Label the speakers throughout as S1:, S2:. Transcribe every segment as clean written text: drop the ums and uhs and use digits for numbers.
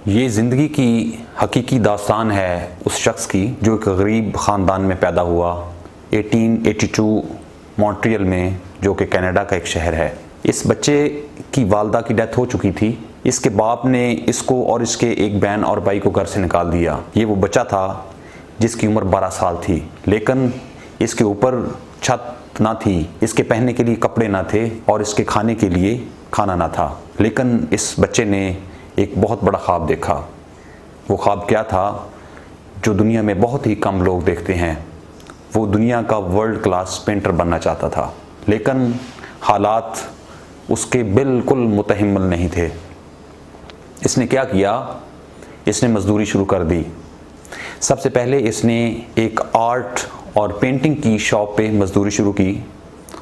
S1: یہ زندگی کی حقیقی داستان ہے اس شخص کی جو ایک غریب خاندان میں پیدا ہوا 1882 مونٹریل میں، جو کہ کینیڈا کا ایک شہر ہے۔ اس بچے کی والدہ کی ڈیتھ ہو چکی تھی۔ اس کے باپ نے اس کو اور اس کے ایک بہن اور بھائی کو گھر سے نکال دیا۔ یہ وہ بچہ تھا جس کی عمر 12 سال تھی، لیکن اس کے اوپر چھت نہ تھی، اس کے پہننے کے لیے کپڑے نہ تھے اور اس کے کھانے کے لیے کھانا نہ تھا۔ لیکن اس بچے نے ایک بہت بڑا خواب دیکھا۔ وہ خواب کیا تھا جو دنیا میں بہت ہی کم لوگ دیکھتے ہیں؟ وہ دنیا کا ورلڈ کلاس پینٹر بننا چاہتا تھا، لیکن حالات اس کے بالکل متحمل نہیں تھے۔ اس نے کیا کیا؟ اس نے مزدوری شروع کر دی۔ سب سے پہلے اس نے ایک آرٹ اور پینٹنگ کی شاپ پہ مزدوری شروع کی۔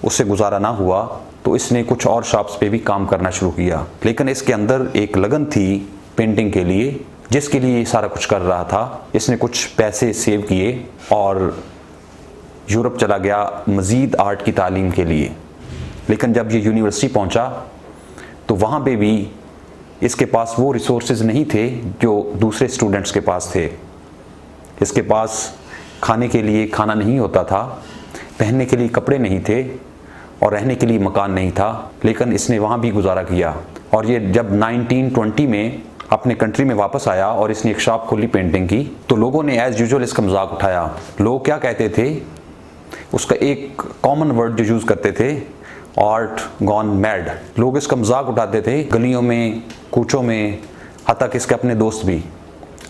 S1: اس سے گزارا نہ ہوا تو اس نے کچھ اور شاپس پہ بھی کام کرنا شروع کیا، لیکن اس کے اندر ایک لگن تھی پینٹنگ کے لیے، جس کے لیے یہ سارا کچھ کر رہا تھا۔ اس نے کچھ پیسے سیو کیے اور یورپ چلا گیا مزید آرٹ کی تعلیم کے لیے۔ لیکن جب یہ یونیورسٹی پہنچا تو وہاں پہ بھی اس کے پاس وہ ریسورسز نہیں تھے جو دوسرے اسٹوڈنٹس کے پاس تھے۔ اس کے پاس کھانے کے لیے کھانا نہیں ہوتا تھا، پہننے کے لیے کپڑے نہیں تھے اور رہنے کے لیے مکان نہیں تھا، لیکن اس نے وہاں بھی گزارا کیا۔ اور یہ جب 1920 میں اپنے کنٹری میں واپس آیا اور اس نے ایک شاپ کھولی پینٹنگ کی، تو لوگوں نے ایز یوزول اس کا مذاق اٹھایا۔ لوگ کیا کہتے تھے؟ اس کا ایک کامن ورڈ جو یوز کرتے تھے، آرٹ گون میڈ۔ لوگ اس کا مذاق اٹھاتے تھے گلیوں میں، کوچوں میں، حتیٰ کہ اس کے اپنے دوست بھی۔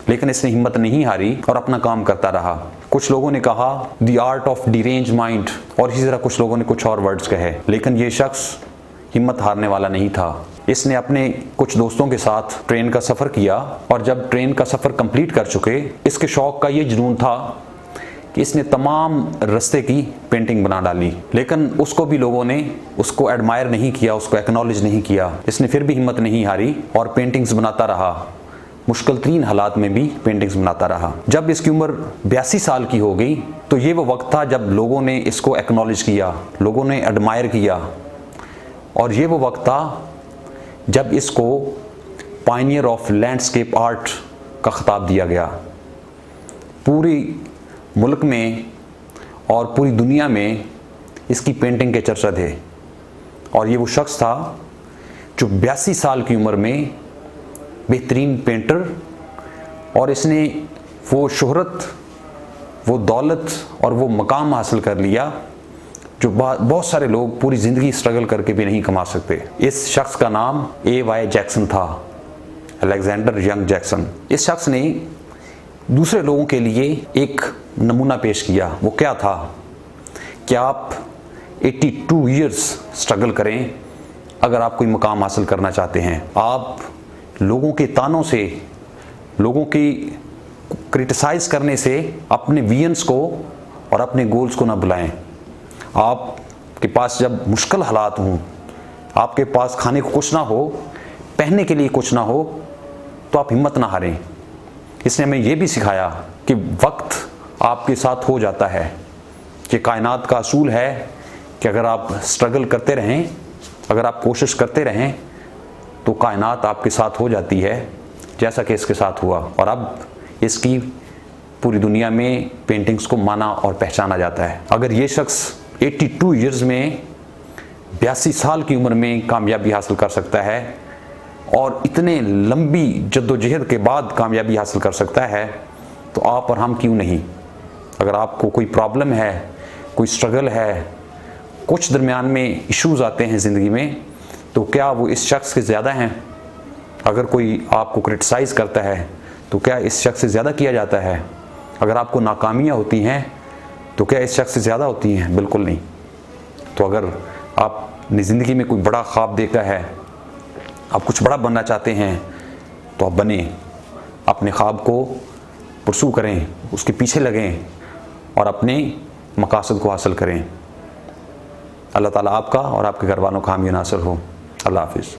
S1: لیکن اس نے ہمت نہیں ہاری اور اپنا کام کرتا رہا۔ کچھ لوگوں نے کہا دی آرٹ آف ڈیرینج مائنڈ، اور اسی طرح کچھ لوگوں نے کچھ اور ورڈز کہے، لیکن یہ شخص ہمت ہارنے والا نہیں تھا۔ اس نے اپنے کچھ دوستوں کے ساتھ ٹرین کا سفر کیا، اور جب ٹرین کا سفر کمپلیٹ کر چکے، اس کے شوق کا یہ جنون تھا کہ اس نے تمام رستے کی پینٹنگ بنا ڈالی۔ لیکن اس کو بھی لوگوں نے اس کو ایڈمائر نہیں کیا، اس کو ایکنالج نہیں کیا۔ اس نے پھر بھی ہمت نہیں ہاری اور پینٹنگز بناتا رہا، مشکل ترین حالات میں بھی پینٹنگز بناتا رہا۔ جب اس کی عمر 82 سال کی ہو گئی تو یہ وہ وقت تھا جب لوگوں نے اس کو ایکنالج کیا، لوگوں نے ایڈمائر کیا، اور یہ وہ وقت تھا جب اس کو پائنیئر آف لینڈسکیپ آرٹ کا خطاب دیا گیا۔ پوری ملک میں اور پوری دنیا میں اس کی پینٹنگ کے چرچا تھے، اور یہ وہ شخص تھا جو 82 سال کی عمر میں بہترین پینٹر، اور اس نے وہ شہرت، وہ دولت اور وہ مقام حاصل کر لیا جو بہت سارے لوگ پوری زندگی اسٹرگل کر کے بھی نہیں کما سکتے۔ اس شخص کا نام A.Y. جیکسن تھا، الیگزینڈر ینگ جیکسن۔ اس شخص نے دوسرے لوگوں کے لیے ایک نمونہ پیش کیا۔ وہ کیا تھا کہ آپ 82 ایئرز اسٹرگل کریں اگر آپ کوئی مقام حاصل کرنا چاہتے ہیں۔ آپ لوگوں کے تانوں سے، لوگوں کی کرٹیسائز کرنے سے اپنے ویژنز کو اور اپنے گولز کو نہ بلائیں۔ آپ کے پاس جب مشکل حالات ہوں، آپ کے پاس کھانے کو کچھ نہ ہو، پہننے کے لیے کچھ نہ ہو، تو آپ ہمت نہ ہاریں۔ اس نے ہمیں یہ بھی سکھایا کہ وقت آپ کے ساتھ ہو جاتا ہے، کہ کائنات کا اصول ہے کہ اگر آپ اسٹرگل کرتے رہیں، اگر آپ کوشش کرتے رہیں، تو کائنات آپ کے ساتھ ہو جاتی ہے، جیسا کہ اس کے ساتھ ہوا۔ اور اب اس کی پوری دنیا میں پینٹنگز کو مانا اور پہچانا جاتا ہے۔ اگر یہ شخص 82 ایئرز میں 82 سال کی عمر میں کامیابی حاصل کر سکتا ہے، اور اتنے لمبی جدوجہد کے بعد کامیابی حاصل کر سکتا ہے، تو آپ اور ہم کیوں نہیں؟ اگر آپ کو کوئی پرابلم ہے، کوئی اسٹرگل ہے، کچھ درمیان میں ایشوز آتے ہیں زندگی میں، تو کیا وہ اس شخص سے زیادہ ہیں؟ اگر کوئی آپ کو کرٹیسائز کرتا ہے تو کیا اس شخص سے زیادہ کیا جاتا ہے؟ اگر آپ کو ناکامیاں ہوتی ہیں تو کیا اس شخص سے زیادہ ہوتی ہیں؟ بالکل نہیں۔ تو اگر آپ نے زندگی میں کوئی بڑا خواب دیکھا ہے، آپ کچھ بڑا بننا چاہتے ہیں، تو آپ بنیں، اپنے خواب کو پرسو کریں، اس کے پیچھے لگیں اور اپنے مقاصد کو حاصل کریں۔ اللہ تعالیٰ آپ کا اور آپ کے گھر والوں کا حامی و ناصر ہو۔ اللہ حافظ۔